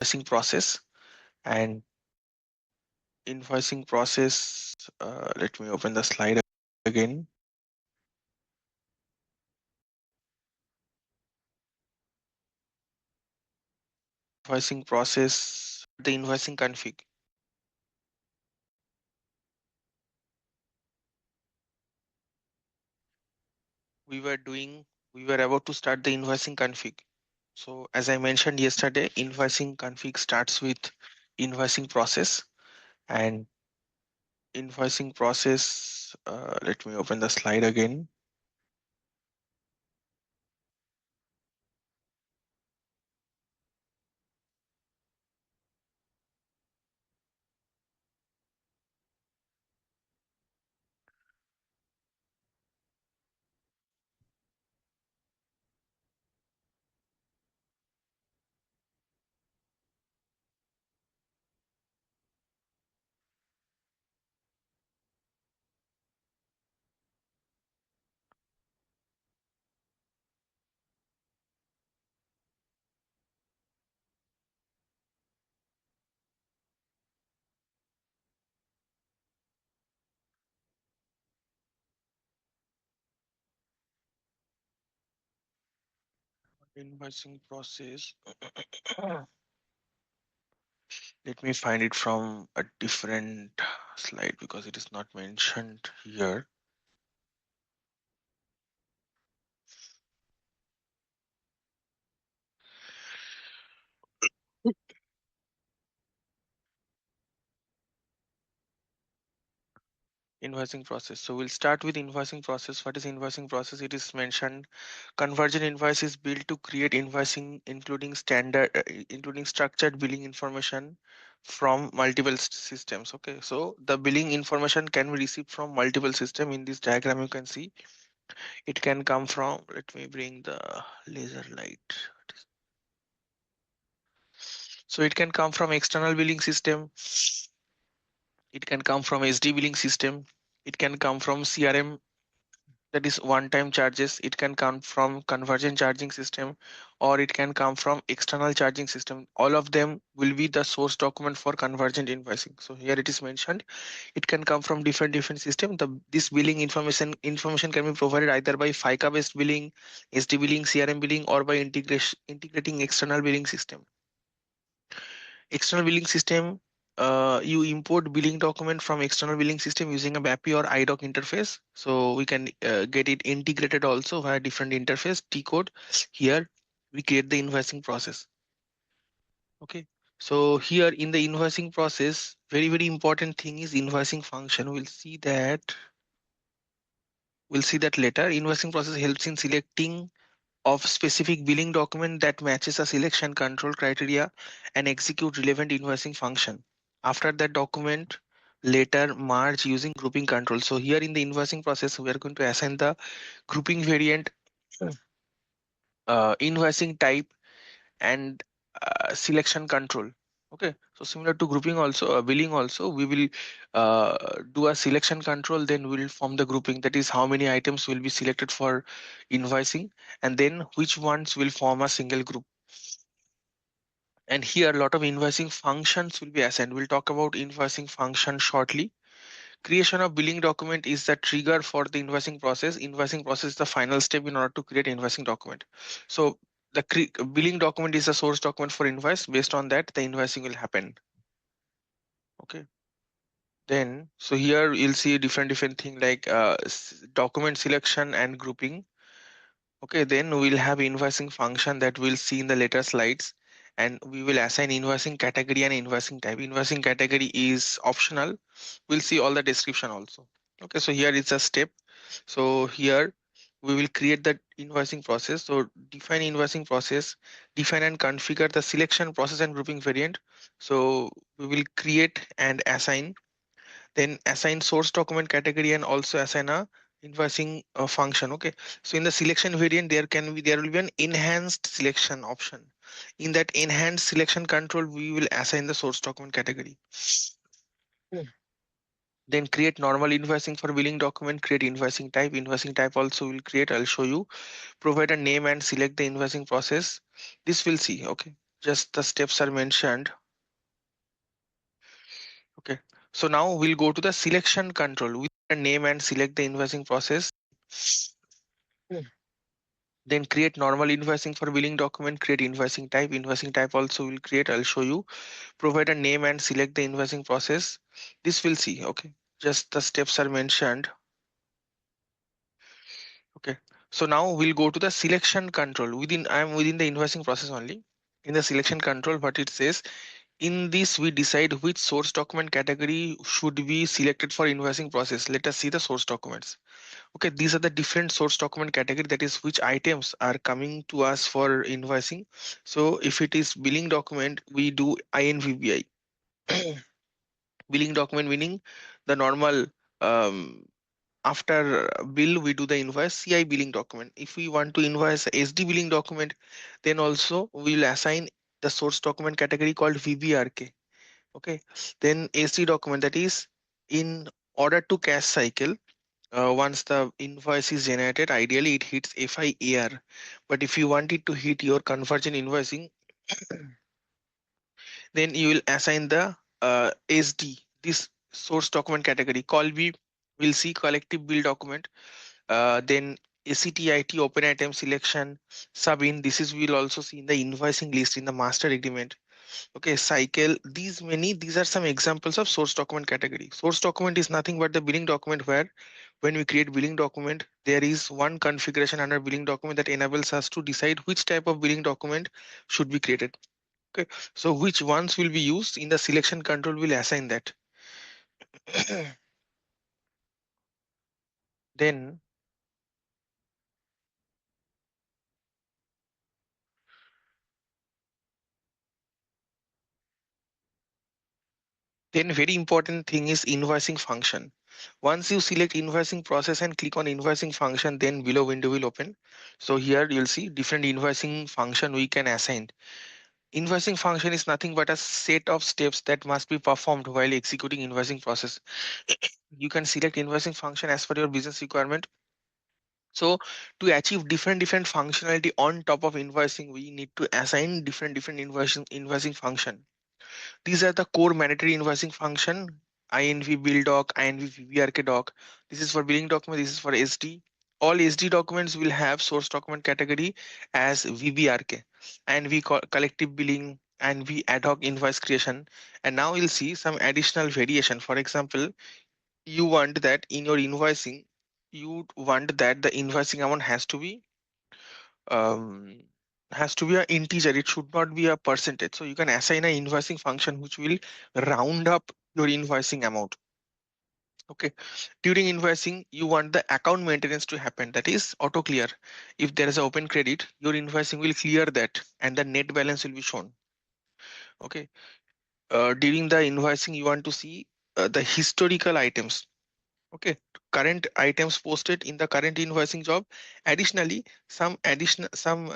invoicing process. And invoicing process, let me open the slide again. Invoicing process, the invoicing config. We were doing, we were about to start the invoicing config. So as I mentioned yesterday, invoicing config starts with invoicing process. And invoicing process, let me open the slide again. Invoicing process. Let me find it from a different slide because it is not mentioned here. Invoicing process. So we'll start with invoicing process. What is invoicing process? It is mentioned conversion invoice is built to create invoicing, including structured billing information from multiple systems. Okay, so the billing information can be received from multiple system. In this diagram, you can see it can come from. Let me bring the laser light. So it can come from external billing system. It can come from SD billing system. It can come from CRM, that is one-time charges. It can come from conversion charging system, or it can come from external charging system. All of them will be the source document for convergent invoicing. So here it is mentioned it can come from different system. This billing information can be provided either by FICA based billing, SD billing, CRM billing, or by integrating external billing system. External billing system, you import billing document from external billing system using a BAPI or IDOC interface. So we can get it integrated also via different interface T code. Here we create the invoicing process. Okay. So here in the invoicing process, very important thing is invoicing function. We'll see that later. Invoicing process helps in selecting of specific billing document that matches a selection control criteria and execute relevant invoicing function. After that document, later merge using grouping control. So here in the invoicing process, we are going to assign the grouping variant, invoicing type, and selection control. Okay, so similar to grouping also, billing also, we will do a selection control, then we'll form the grouping, that is how many items will be selected for invoicing, and then which ones will form a single group. And here a lot of invoicing functions will be assigned. We'll talk about invoicing function shortly. Creation of billing document is the trigger for the invoicing process. Invoicing process is the final step in order to create invoicing document. So the billing document is the source document for invoice. Based on that, the invoicing will happen. Okay. Then, so here you'll see different thing like document selection and grouping. Okay, then we'll have invoicing function that we'll see in the later slides, and we will assign invoicing category and invoicing type. Invoicing category is optional. We'll see all the description also. Okay, so here is a step. So here we will create the invoicing process. So define invoicing process, define and configure the selection process and grouping variant. So we will create and assign, then assign source document category and also assign a invoicing function. Okay, so in the selection variant there will be an enhanced selection option. In that enhanced selection control, we will assign the source document category. Then create normal invoicing for billing document, create invoicing type also will create. I'll show you. Provide a name and select the invoicing process. This we'll see. Okay, just the steps are mentioned. Okay, so now we'll go to the selection control. We can name and select the invoicing process. Hmm. Then create normal invoicing for billing document, create invoicing type. Invoicing type also will create, I'll show you. Provide a name and select the invoicing process. This will see, okay. Just the steps are mentioned. Okay. So now we'll go to the selection control. I'm within the invoicing process only. In the selection control, what it says, in this we decide which source document category should be selected for invoicing process. Let us see the source documents. Okay, these are the different source document category, that is which items are coming to us for invoicing. So if it is billing document, we do INVBI. Billing document meaning the normal, um, after bill we do the invoice CI billing document. If we want to invoice SD billing document, then also we will assign the source document category called VBRK. Okay, then SD document, that is in order to cash cycle. Once the invoice is generated, ideally it hits FIAR. But if you want it to hit your conversion invoicing, then you will assign the SD, this source document category. Call B will see collective bill document. Then ACTIT open item selection sub in. This is we'll also see in the invoicing list in the master agreement. Okay, cycle. These are some examples of source document category. Source document is nothing but the billing document, where when we create billing document, there is one configuration under billing document that enables us to decide which type of billing document should be created. Okay, so which ones will be used in the selection control will assign that. then then very important thing is invoicing function. Once you select invoicing process and click on invoicing function, then below window will open. So here you'll see different invoicing function we can assign. Invoicing function is nothing but a set of steps that must be performed while executing invoicing process. You can select invoicing function as per your business requirement. So to achieve different functionality on top of invoicing, we need to assign different invoicing function. These are the core mandatory invoicing function: INV bill doc, INV VBRK doc. This is for billing document. This is for SD. All SD documents will have source document category as VBRK, and we call collective billing and we ad hoc invoice creation. And now we'll see some additional variation. For example, you want that in your invoicing, you want that the invoicing amount um, has to be an integer. It should not be a percentage. So you can assign an invoicing function which will round up your invoicing amount. Okay. During invoicing, you want the account maintenance to happen. That is auto clear. If there is an open credit, your invoicing will clear that and the net balance will be shown. Okay. During the invoicing, you want to see the historical items. Okay, current items posted in the current invoicing job. Additionally, some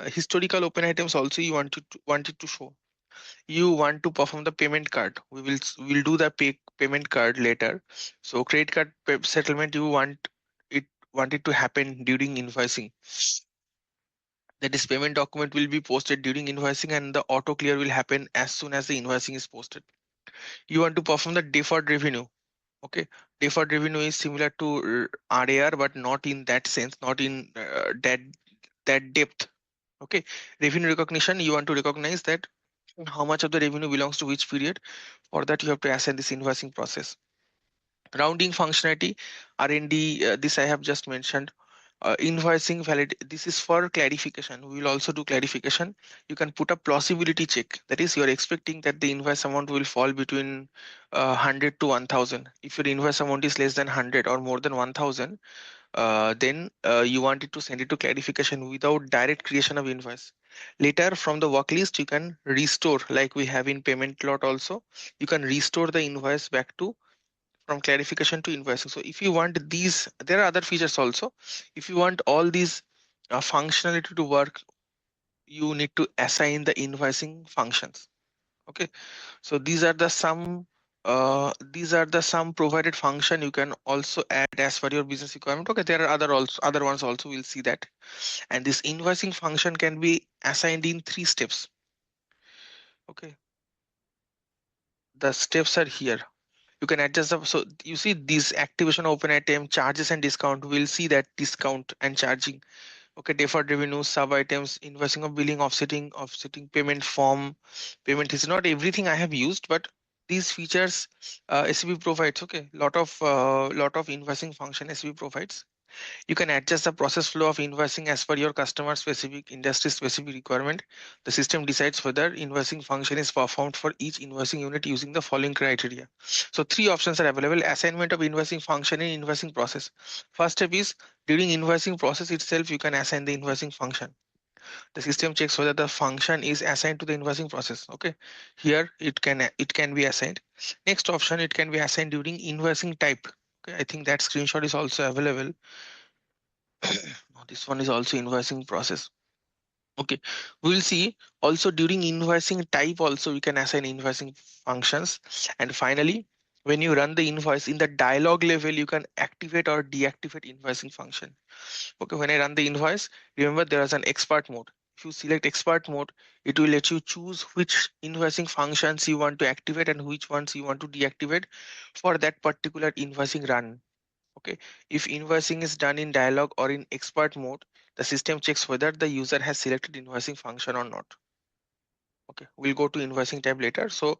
historical open items also you wanted to show. You want to perform the payment card. We'll do the payment card later. So credit card settlement, you it want it to happen during invoicing. That is, payment document will be posted during invoicing and the auto clear will happen as soon as the invoicing is posted. You want to perform the deferred revenue. Okay, deferred revenue is similar to RAR, but not in that sense, not in that depth. Okay, revenue recognition. You want to recognize that how much of the revenue belongs to which period. For that, you have to assign this invoicing process. Rounding functionality, R&D. This I have just mentioned. Invoicing valid. This is for clarification. We will also do clarification. You can put a plausibility check. That is, you are expecting that the invoice amount will fall between 100 to 1000. If your invoice amount is less than 100 or more than 1000, then you wanted to send it to clarification without direct creation of invoice. Later, from the work list, you can restore, like we have in payment lot also. You can restore the invoice back to from clarification to invoicing. So if you want these, there are other features also. If you want all these functionality to work, you need to assign the invoicing functions. Okay, so these are the some provided function you can also add as per your business requirement. Okay, there are other ones also. We'll see that. And this invoicing function can be assigned in 3 steps. Okay, the steps are here. You can adjust the, so you see this activation open item charges and discount. We'll see that discount and charging. Okay, deferred revenue, sub items, invoicing of billing, offsetting payment form. Payment is not everything I have used, but these features SAP provides. Okay, lot of invoicing function SAP provides. You can adjust the process flow of invoicing as per your customer specific, industry specific requirement. The system decides whether invoicing function is performed for each invoicing unit using the following criteria. So three options are available. Assignment of invoicing function in invoicing process. First step is during invoicing process itself, you can assign the invoicing function. The system checks whether the function is assigned to the invoicing process. Okay, here it can be assigned. Next option, it can be assigned during invoicing type. Okay, I think that screenshot is also available. This one is also invoicing process. Okay, we will see also during invoicing type also we can assign invoicing functions. And finally, when you run the invoice in the dialog level, you can activate or deactivate invoicing function. Okay, when I run the invoice, remember there is an expert mode. If you select expert mode, it will let you choose which invoicing functions you want to activate and which ones you want to deactivate for that particular invoicing run. Okay, if invoicing is done in dialog or in expert mode, the system checks whether the user has selected invoicing function or not. Okay, we'll go to invoicing tab later. So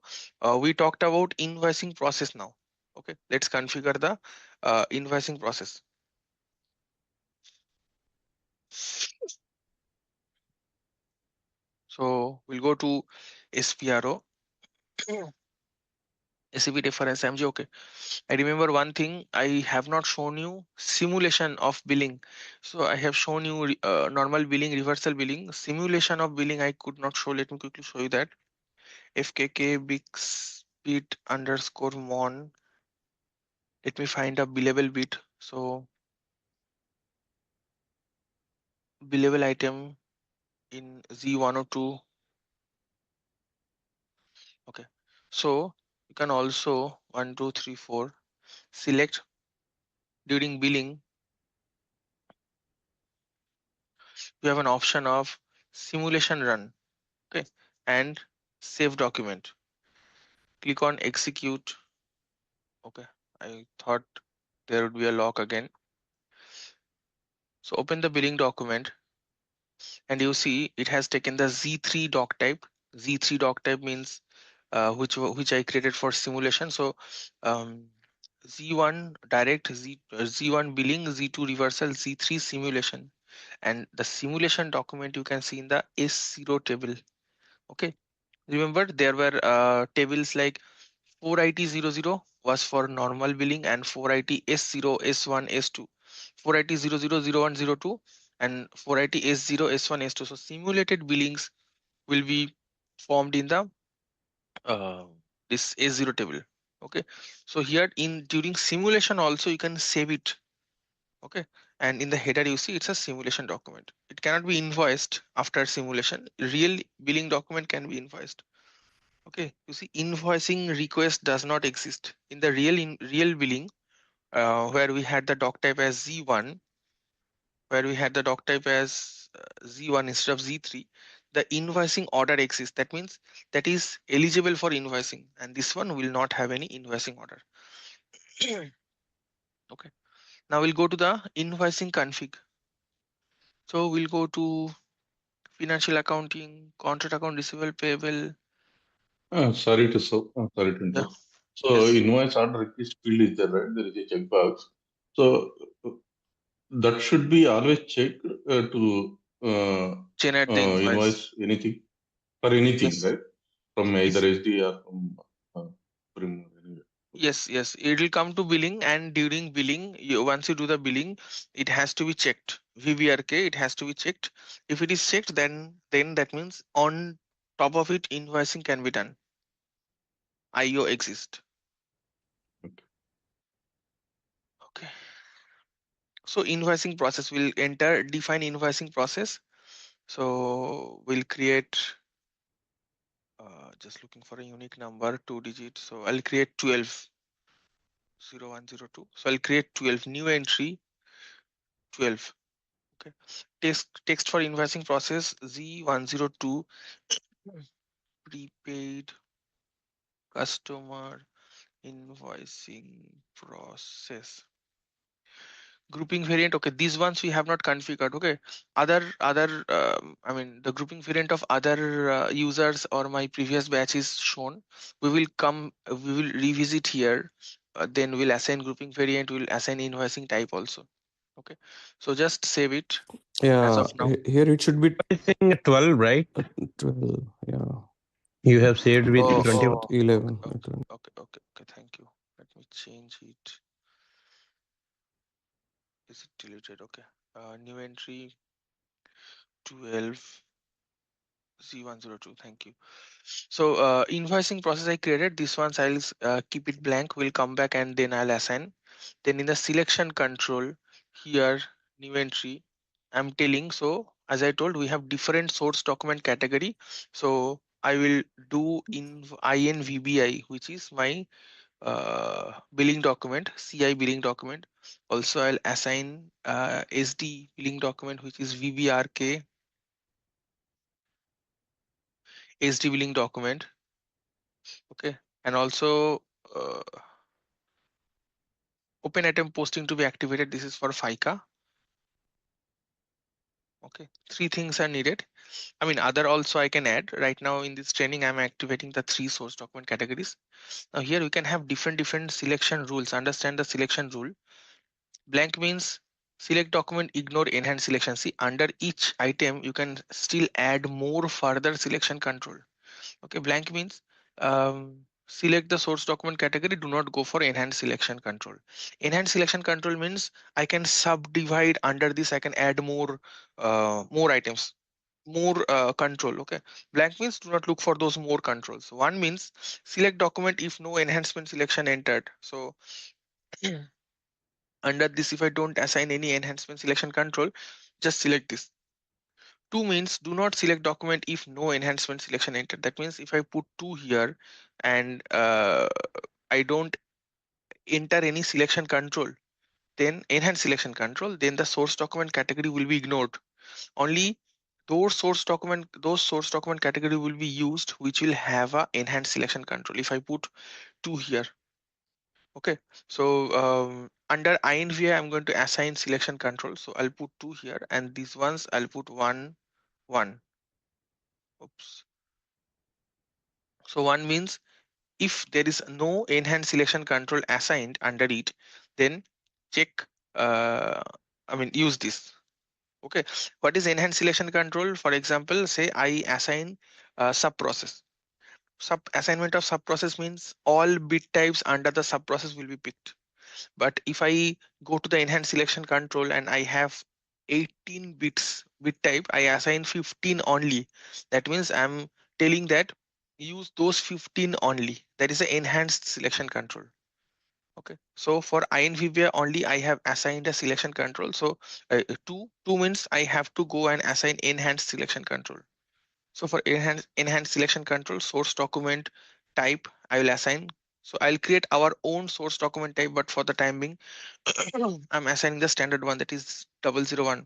we talked about invoicing process now. Okay, let's configure the invoicing process. So we'll go to SPRO, SAP reference MG. Okay, I remember one thing, I have not shown you simulation of billing. So I have shown you normal billing, reversal billing. Simulation of billing I could not show. Let me quickly show you that. FKK bit underscore mon. Let me find a billable bit. So billable item in Z102. Okay. So you can also 1, 2, 3, 4 select during billing. You have an option of simulation run. Okay, and save document. Click on execute. Okay, I thought there would be a lock again. So open the billing document and you see it has taken the Z3 doc type. Z3 doc type means which I created for simulation. So um, Z1 direct, Z1 billing, Z2 reversal, Z3 simulation, and the simulation document you can see in the S0 table. Okay, remember there were tables like 4IT00 was for normal billing and 4IT S0, S1, S2, 4IT 000102 and 4IT S0, S1, S2. So simulated billings will be formed in the uh, this S0 table. Okay, so here in during simulation also you can save it. Okay, and in the header you see it's a simulation document. It cannot be invoiced after simulation. Real billing document can be invoiced. Okay, you see invoicing request does not exist in the real billing, where we had the doc type as Z1, where we had the doc type as Z1 instead of Z3. The invoicing order exists. That means that is eligible for invoicing, and this one will not have any invoicing order. Okay, now we'll go to the invoicing config. So we'll go to financial accounting, contract account, receivable, payable. Sorry to Yeah, interrupt. So yes, invoice order request field is there, right? There is a checkbox. So that should be always checked to generate the invoice. invoice anything for anything, Yes, right? From either yes. SD or from anywhere. Okay. Yes, it will come to billing, and during billing, once you do the billing, it has to be checked. VBRK, it has to be checked. If it is checked, then that means on top of it, invoicing can be done. IO exist. Okay. Okay. So invoicing process will enter define invoicing process. So we'll create just looking for a unique number, 2 digits. So I'll create 12 0102. So I'll create 12 new entry 12. Okay. Text for invoicing process Z102 prepaid customer invoicing process. Grouping variant, okay, these ones we have not configured. Okay, other I mean the grouping variant of other users or my previous batch is shown. We will revisit here, then we'll assign grouping variant, we'll assign invoicing type also. Okay, so just save it as Yeah, of now. here it should be It's saying 12, right? 12. Yeah, You have saved with Oh, it's 20. not oh, okay, 11. okay, okay, okay, okay, thank you. Let me change it. Is it deleted? Okay, new entry 12 Z102. Thank you. So invoicing process I created, this ones I'll keep it blank. We'll come back and then I'll assign. Then in the selection control here, new entry, I'm telling. So as I told, we have different source document category. So I will do in INVBI, which is my billing document, CI billing document. Also, I'll assign SD billing document, which is VBRK SD billing document. Okay, and also uh, open item posting to be activated. This is for FICA. Okay, three things are needed. I mean, other also I can add. Right now in this training, I'm activating the three source document categories. Now here we can have different selection rules. Understand the selection rule. Blank means select document, ignore enhanced selection. See, under each item, you can still add more further selection control. Okay, blank means select the source document category, do not go for enhanced selection control. Enhanced selection control means I can subdivide under this, I can add more items, more control. Okay, blank means do not look for those more controls. One means select document if no enhancement selection entered. So under this, if I don't assign any enhancement selection control, just select this. Two means do not select document if no enhancement selection entered. That means if I put two here and I don't enter any selection control, then enhance selection control, then the source document category will be ignored. Only those source document category will be used which will have a enhanced selection control. If I put two here, okay. So under INVI, I'm going to assign selection control. So I'll put two here, and these ones I'll put one. Oops. So one means if there is no enhanced selection control assigned under it, then check, I mean use this. Okay, what is enhanced selection control? For example, say I assign sub process. Sub assignment of sub process means all bit types under the sub process will be picked. But if I go to the enhanced selection control and I have 18 bit type, I assign 15 only. That means I'm telling that use those 15 only. That is the enhanced selection control. Okay, so for INVBA only I have assigned a selection control. So two means I have to go and assign enhanced selection control. So for enhanced selection control, source document type I will assign. So I'll create our own source document type, but for the time being, I'm assigning the standard one, that is 001,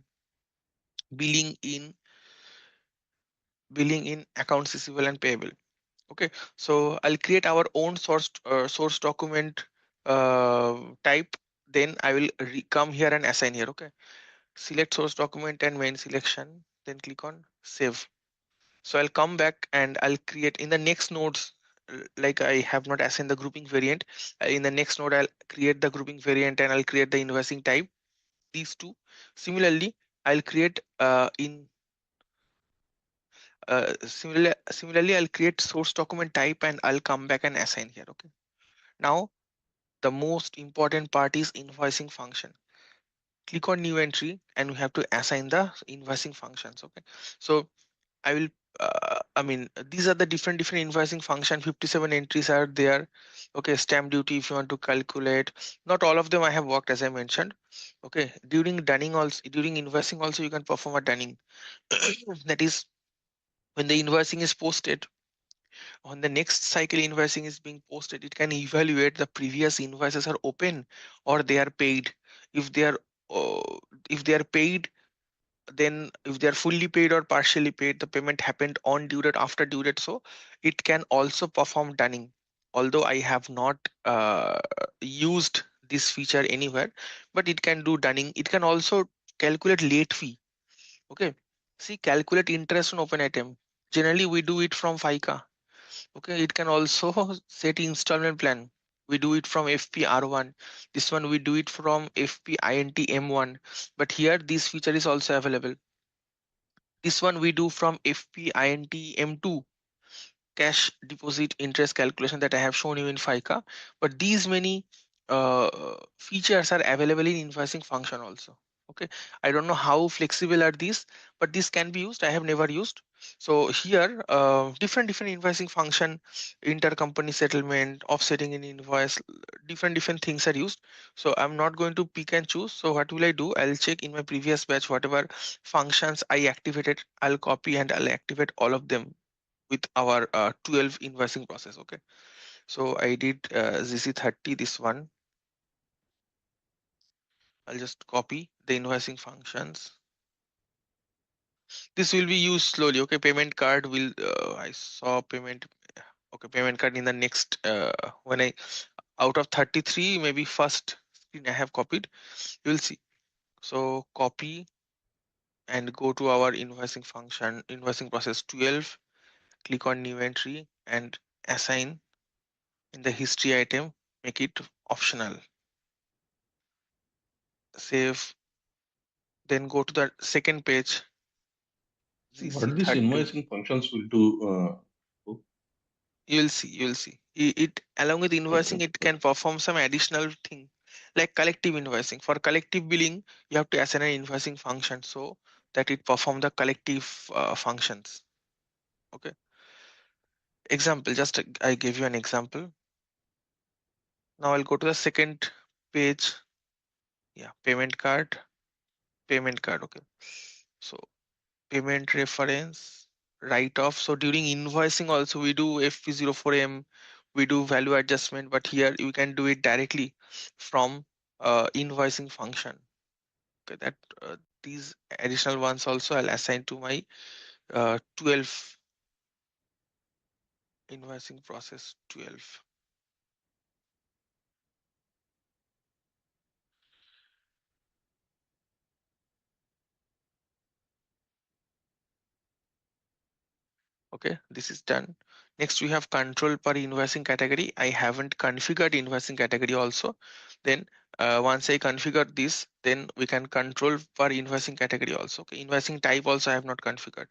billing in accounts receivable and payable. Okay, so I'll create our own source document type. Then I will come here and assign here. Okay, select source document and main selection. Then click on save. So I'll come back and I'll create in the next nodes. Like I have not assigned the grouping variant. In the next node, I'll create the grouping variant and I'll create the invoicing type. These two. Similarly, I'll create similarly I'll create source document type and I'll come back and assign here. Okay. Now the most important part is invoicing function. Click on new entry and we have to assign the invoicing functions. Okay. So I will, I mean, these are the different invoicing function. 57 entries are there. Okay, stamp duty if you want to calculate. Not all of them I have worked as I mentioned. Okay, during dunning also, during invoicing also you can perform a dunning. That is when the invoicing is posted. On the next cycle invoicing is being posted, it can evaluate the previous invoices are open or they are paid. If they are, uh, if they are paid, then if they are fully paid or partially paid, the payment happened on due date, after due date, so it can also perform dunning. Although I have not used this feature anywhere, but it can do dunning. It can also calculate late fee. Okay, see, calculate interest on open item. Generally we do it from FICA. Okay, it can also set installment plan. We do it from FPR1. This one we do it from FPINT M1. But here this feature is also available. This one we do from FPINT M2, cash deposit interest calculation that I have shown you in FICA. But these many features are available in invoicing function also. Okay, I don't know how flexible are these, but this can be used. I have never used. So here, different invoicing function, intercompany settlement, offsetting in invoice, different things are used. So I'm not going to pick and choose. So what will I do? I'll check in my previous batch whatever functions I activated. I'll copy and I'll activate all of them with our 12 invoicing process. Okay, so I did ZC30, this one. I'll just copy the invoicing functions. This will be used slowly. Okay, payment card will I saw payment. Okay, payment card in the next when I out of 33 maybe first screen I have copied, you will see. So copy and go to our invoicing function, invoicing process 12, click on new entry and assign in the history item, make it optional, save, then go to the second page, What these CC30. invoicing functions will do? Oh, You'll see it along with invoicing, okay, it can okay. perform some additional thing like collective invoicing. For collective billing, you have to assign an invoicing function so that it perform the collective functions. Okay, example, just I gave you an example. Now I'll go to the second page. Yeah, payment card. Okay, so payment reference, write off. So during invoicing also we do FP04M, we do value adjustment, but here you can do it directly from invoicing function. Okay, that these additional ones also I'll assign to my 12 invoicing process 12. Okay, this is done. Next we have control per invoicing category. I haven't configured invoicing category also. Then once I configure this, then we can control per invoicing category also. Okay, invoicing type also I have not configured.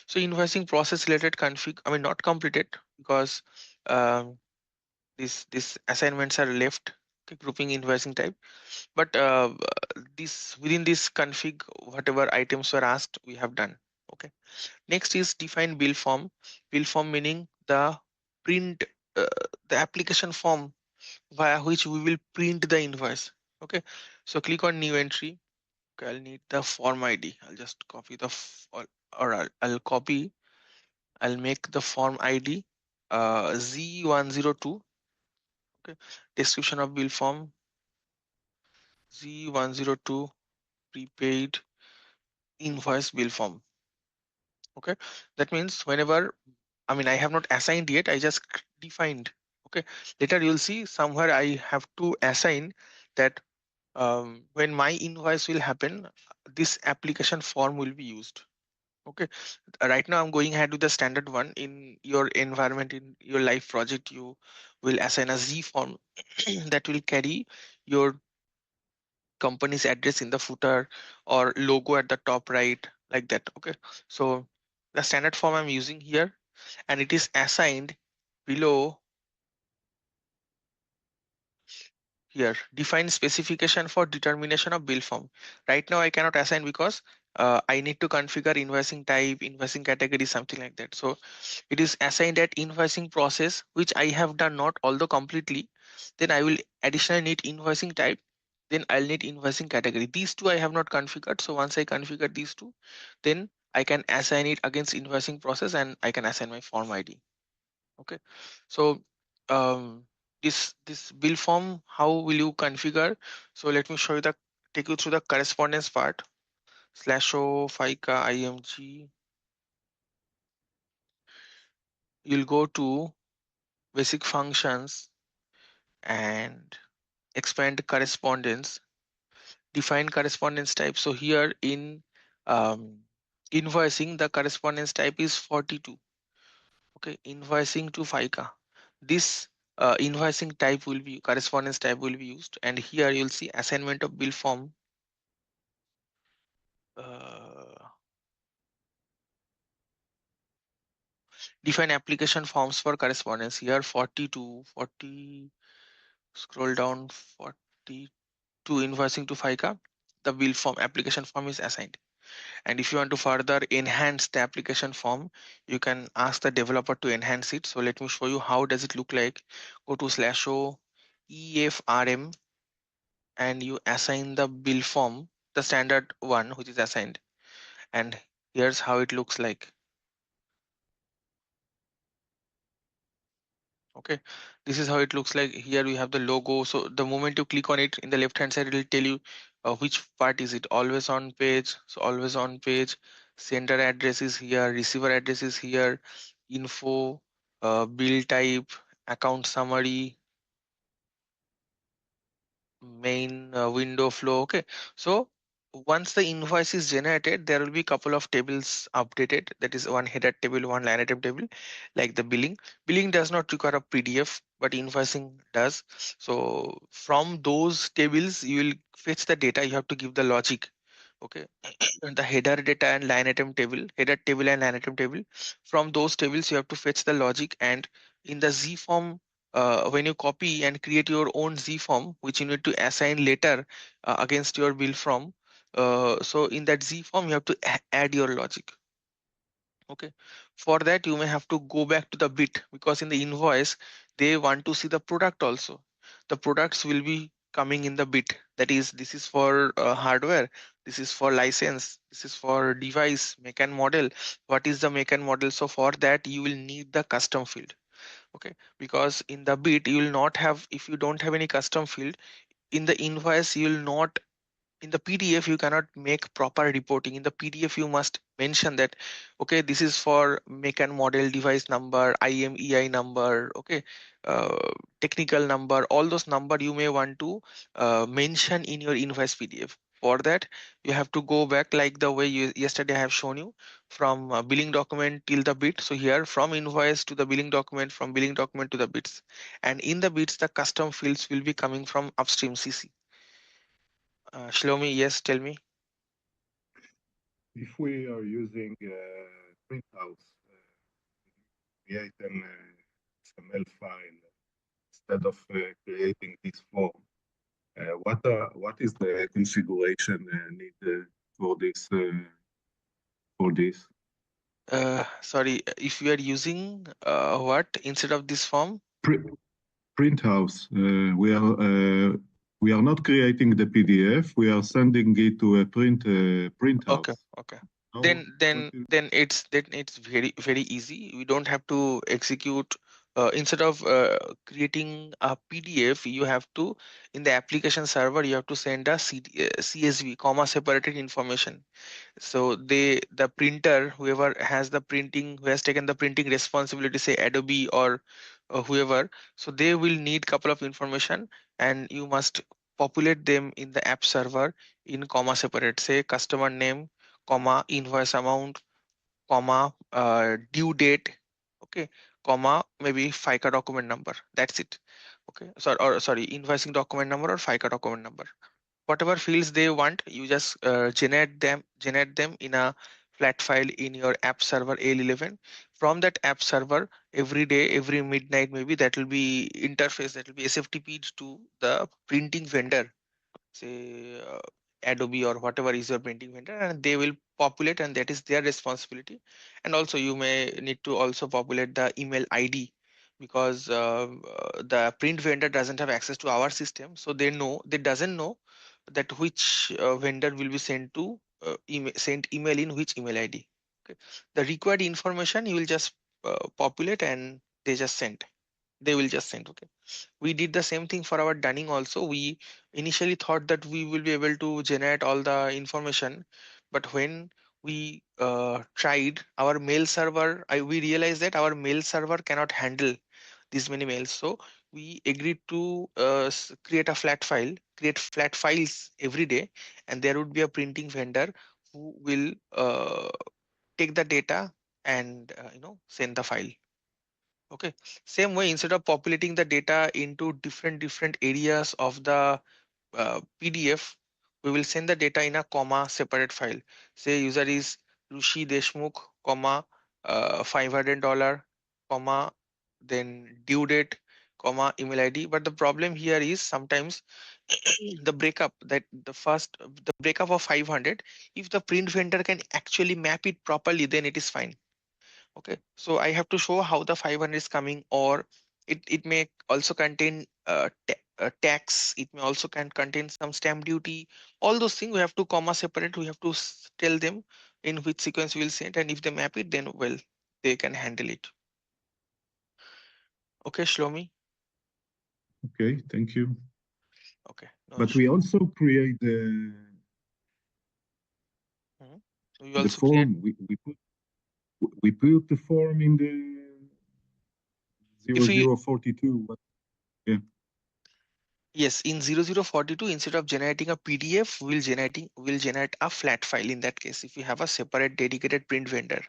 So invoicing process related config, I mean not completed because um, this assignments are left. Okay, grouping invoicing type, but this within this config whatever items were asked we have done. Okay, next is define bill form. Bill form meaning the print, uh, the application form via which we will print the invoice. Okay, so click on new entry. Okay, I'll need the form ID. I'll just copy the or I'll copy. I'll make the form ID Z102. Okay, description of bill form Z102 prepaid invoice bill form. Okay, that means whenever, I mean, I have not assigned yet, I just defined. Okay, later you'll see somewhere I have to assign that when my invoice will happen, this application form will be used. Okay, right now I'm going ahead with the standard one. In your environment, in your live project, you will assign a Z form that will carry your company's address in the footer or logo at the top right, like that. Okay, so the standard form I'm using here, and it is assigned below here, define specification for determination of bill form. Right now I cannot assign because I need to configure invoicing type, invoicing category, something like that. So it is assigned at invoicing process, which I have done not although completely. Then I will additionally need invoicing type, then I'll need invoicing category. These two I have not configured. So once I configure these two, then I can assign it against invoicing process and I can assign my form ID. Okay, so this bill form, how will you configure? So let me show you the take you through the correspondence part. /o FICA IMG. You'll go to basic functions and expand correspondence, define correspondence type. So here in um, invoicing, the correspondence type is 42. Okay, invoicing to FICA. This invoicing type will be correspondence type will be used, and here you'll see assignment of bill form. Uh, define application forms for correspondence. Here 42, 40, scroll down 42, invoicing to FICA. The bill form application form is assigned. And if you want to further enhance the application form, you can ask the developer to enhance it. So let me show you how does it look like. Go to /o EFRM and you assign the bill form, the standard one which is assigned. And here's how it looks like. Okay, this is how it looks like. Here we have the logo. So the moment you click on it, in the left hand side it will tell you which part is it. Always on page. So always on page. Sender address is here, receiver address is here, info, bill type, account summary, main window flow. Okay, so once the invoice is generated, there will be a couple of tables updated. That is one header table, one line item table. Like the billing does not require a PDF, but invoicing does. So from those tables you will fetch the data. You have to give the logic. Okay, and the header data and line item table, header table and line item table, from those tables you have to fetch the logic. And in the Z form, when you copy and create your own Z form which you need to assign later against your bill form, so in that Z form you have to add your logic. Okay, for that you may have to go back to the bit, because in the invoice they want to see the product also. The products will be coming in the bit, that is, this is for hardware, this is for license, this is for device, make and model. What is the make and model? So for that you will need the custom field. Okay, because in the bit you will not have, if you don't have any custom field in the invoice, you will not, in the PDF you cannot make proper reporting. In the PDF you must mention that, okay, this is for make and model, device number, IMEI number, okay, technical number, all those number you may want to mention in your invoice PDF. For that you have to go back like the way yesterday I have shown you, from billing document till the bit. So here from invoice to the billing document, from billing document to the bits, and in the bits the custom fields will be coming from upstream CC. Shlomi, yes, tell me. If we are using printhouse, create an XML file instead of creating this form, what is the configuration needed for this? For this, Sorry, if you are using what instead of this form? Printhouse, we are not creating the PDF. We are sending it to a printhouse. Okay, okay. How- Then what is- it's very easy. We don't have to execute. Instead of creating a PDF, you have to, in the application server you have to send a CSV, comma separated information. So the printer, whoever has the printing, who has taken the printing responsibility, say Adobe or whoever, so they will need couple of information, and you must populate them in the app server in comma separate, say customer name, comma invoice amount, comma due date, okay, comma maybe FICA document number, that's it. Okay, sorry, invoicing document number or FICA document number. Whatever fields they want, you just generate them in a flat file in your app server AL11. From that app server, every day, every midnight maybe, that will be interface, that will be SFTP to the printing vendor, say Adobe or whatever is your printing vendor, and they will populate, and that is their responsibility. And also you may need to also populate the email ID, because the print vendor doesn't have access to our system, so they doesn't know that which vendor will be sent to sent email in which email ID. Okay, the required information you will just populate, and they will just send. Okay, we did the same thing for our dunning also. We initially thought that we will be able to generate all the information But when we tried our mail server, we realized that our mail server cannot handle these many mails. So we agreed to create a flat file, create flat files every day, and there would be a printing vendor who will take the data and send the file. Okay, same way, instead of populating the data into different areas of the PDF, we will send the data in a comma separate file. Say user is Rushi Deshmukh, comma $500, comma then due date, comma email ID. But the problem here is sometimes the breakup, that the breakup of 500, if the print vendor can actually map it properly, then it is fine. Okay, so I have to show how the 500 is coming, or it may also contain tax, it may also can contain some stamp duty. All those things we have to comma separate, we have to tell them in which sequence we will send, and if they map it, then well, they can handle it. Okay, Shlomi. Okay, thank you. Okay, no But issue. we also create Mhm. We the also create form. We put the form in the if we 0042. But yeah, yes, in 0042, instead of generating a PDF, we'll generate a flat file. In that case, if we have a separate dedicated print vendor.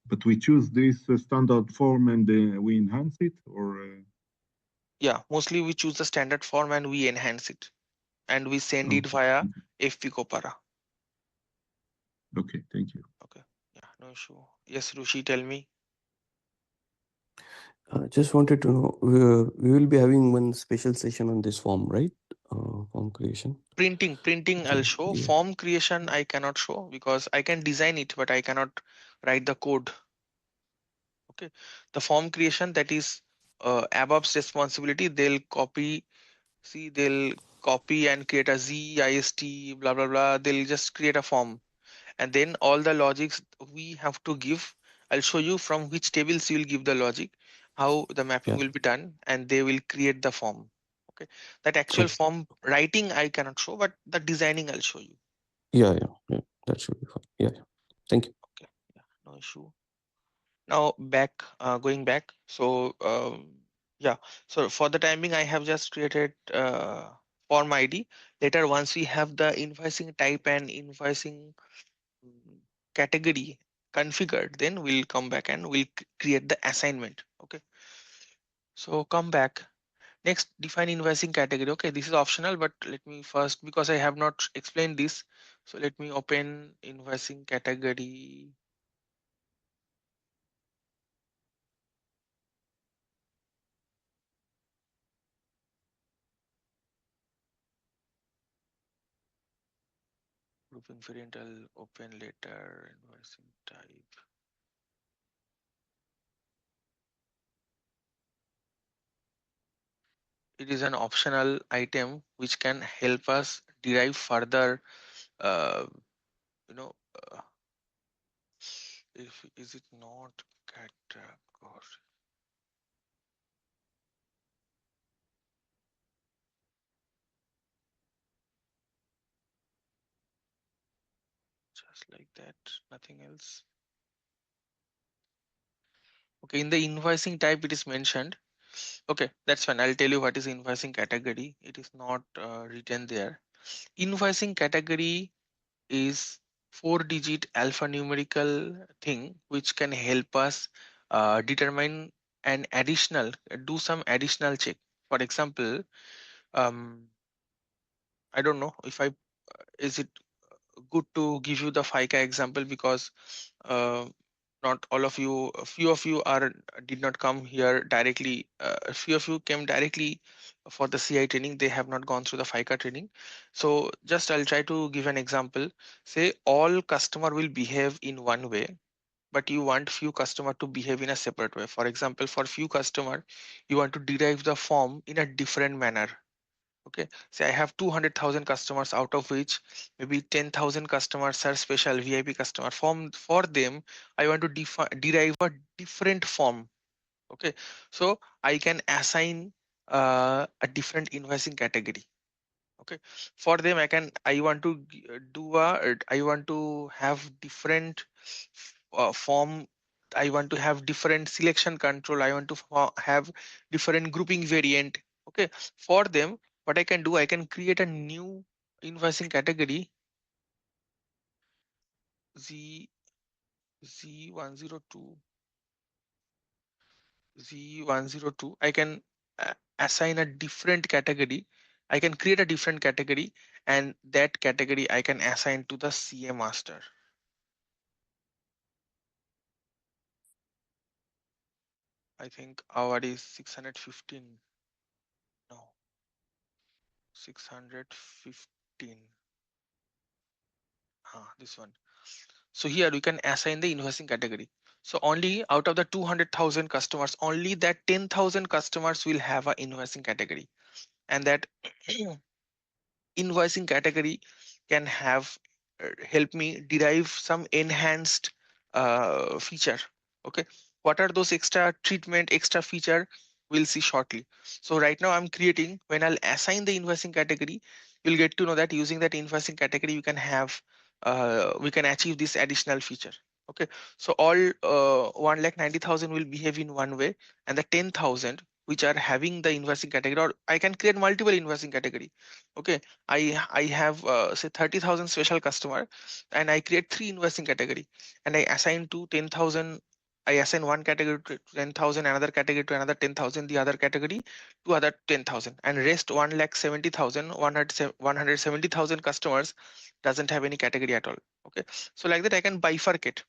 but we choose this standard form and we enhance it, or Yeah, mostly we choose the standard form and we enhance it, and we send it okay, via thank you. FP Copara. Okay, thank you. Okay, yeah, no issue. Yes, Rushi, tell me. Just wanted to know, we will be having one special session on this form, right? Form creation. Printing I'll Okay. show. Yeah. Form creation I cannot show because I can design it, but I cannot write the code. Okay, the form creation, that is ABAP's responsibility. They'll copy and create a ZIST, blah blah blah. They'll just create a form, and then all the logics we have to give. I'll show you from which tables you will give the logic, how the mapping Yeah. will be done, and they will create the form. Okay, that actual Okay. form writing I cannot show, but the designing I'll show you. Yeah. Yeah. Yeah. That should be fine. Yeah. Yeah. Thank you. Okay, yeah, no issue. Now going back. So yeah, so for the timing I have just created form ID. Later, once we have the invoicing type and invoicing category configured, then we'll come back and we'll create the assignment. Okay, so come back. Next, define invoicing category. Okay, this is optional, but let me first, because I have not explained this, so let me open invoicing category. Grouping variant, I'll open later. Invoicing type. It is an optional item which can help us derive further. Uh, you know, uh, if is it not category? Just like that, nothing else. Okay, in the invoicing type, it is mentioned. Okay, that's fine. I'll tell you what is invoicing category. It is not written there. Invoicing category is 4-digit alphanumerical thing which can help us determine an additional, do some additional check. For example, um, I don't know if I is it good to give you the FICA example, because uh, not all of you, a few of you are did not come here directly. A few of you came directly for the CI training. They have not gone through the FICA training. So just I'll try to give an example. Say all customer will behave in one way, but you want few customer to behave in a separate way. For example, for few customer, you want to derive the form in a different manner. Okay, say I have 200,000 customers, out of which maybe 10,000 customers are special VIP customer. For them, I want to derive a different form. Okay, so I can assign a different invoicing category. Okay, for them I want to I want to have different form. I want to have different selection control. I want to have different grouping variant. Okay, for them what I can do, I can create a new invoicing category z z102 z102. I can assign a different category. I can create a different category, and that category I can assign to the CA master. I think our is 615. No, 615. This one. So here we can assign the invoicing category. So only out of the 200,000 customers, only that 10,000 customers will have a invoicing category, and that invoicing category can have help me derive some enhanced feature. Okay, what are those extra treatment, extra feature, we'll see shortly. So right now I'm creating, when I'll assign the invoicing category, you'll get to know that using that invoicing category you can have we can achieve this additional feature. Okay, so all 1,90,000 will behave in one way, and the 10,000 which are having the invoicing category, or I can create multiple invoicing category. Okay, I have say 30,000 special customer, and I create three invoicing category, and I assign to 10,000. I assign one category to 10,000, another category to another 10,000, the other category to other 10,000, and rest 1,70,000, 170,000 customers doesn't have any category at all. Okay, so like that I can bifurcate.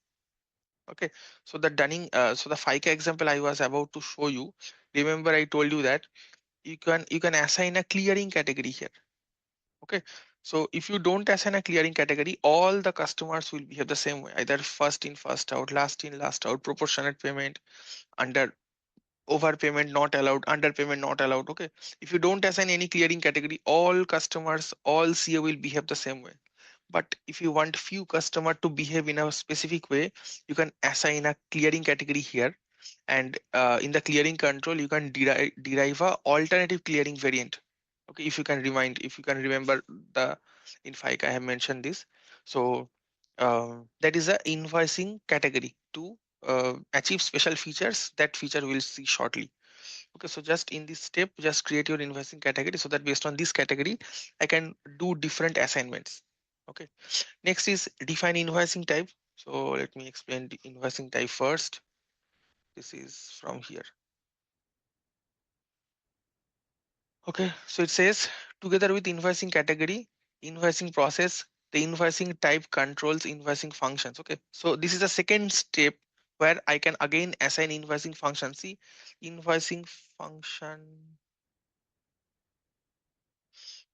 Okay, so the Dunning, so the FICA example I was about to show you. Remember I told you that you can assign a clearing category here. Okay, so if you don't assign a clearing category, all the customers will behave the same way, either first in first out, last in last out, proportionate payment, under overpayment not allowed, underpayment not allowed. Okay, if you don't assign any clearing category, all customers, all CA will behave the same way. But if you want few customer to behave in a specific way, you can assign a clearing category here, and in the clearing control you can derive a alternative clearing variant. Okay, if you can remember, the in FICA I have mentioned this. So that is a invoicing category to achieve special features. That feature we'll see shortly. Okay, so just in this step, just create your invoicing category, so that based on this category I can do different assignments. Okay, next is define invoicing type. So let me explain the invoicing type first. This is from here. Okay, so it says, together with invoicing category, invoicing process, the invoicing type controls invoicing functions. Okay, so this is the second step where I can again assign invoicing function. See, invoicing function.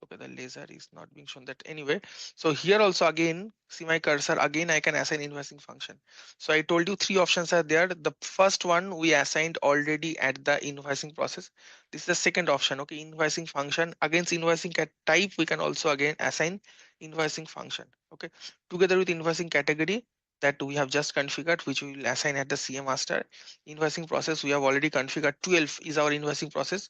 Okay, the laser is not being shown that anyway. So here also again, see my cursor, again I can assign invoicing function. So I told you three options are there. The first one we assigned already at the invoicing process. This is the second option. Okay, invoicing function. Against invoicing type we can also again assign invoicing function. Okay, together with invoicing category that we have just configured, which we will assign at the CA master. Invoicing process we have already configured. 12 is our invoicing process.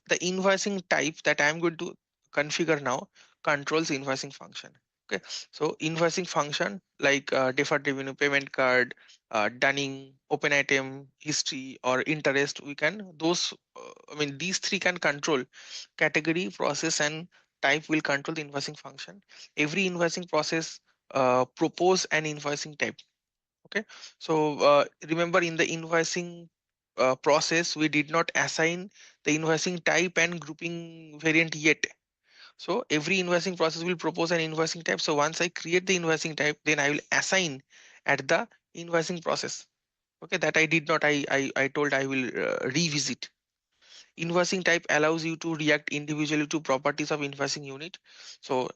The invoicing type that I am going to configure now controls invoicing function. Okay, so invoicing function like deferred revenue, payment card, dunning, open item history, or interest, we can those I mean these three can control category, process, and type will control the invoicing function. Every invoicing process propose an invoicing type. Okay, so remember in the invoicing process we did not assign the invoicing type and grouping variant yet. So every invoicing process will propose an invoicing type. So once I create the invoicing type, then I will assign at the invoicing process. Okay, that I did not. I told I will revisit. Invoicing type allows you to react individually to properties of invoicing unit. So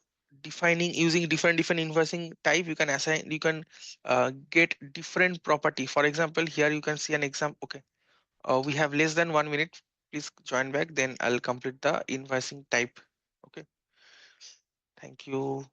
defining using different invoicing type, you can assign. You can get different property. For example, here you can see an example. Okay, we have less than 1 minute. Please join back. Then I'll complete the invoicing type. Okay. Thank you.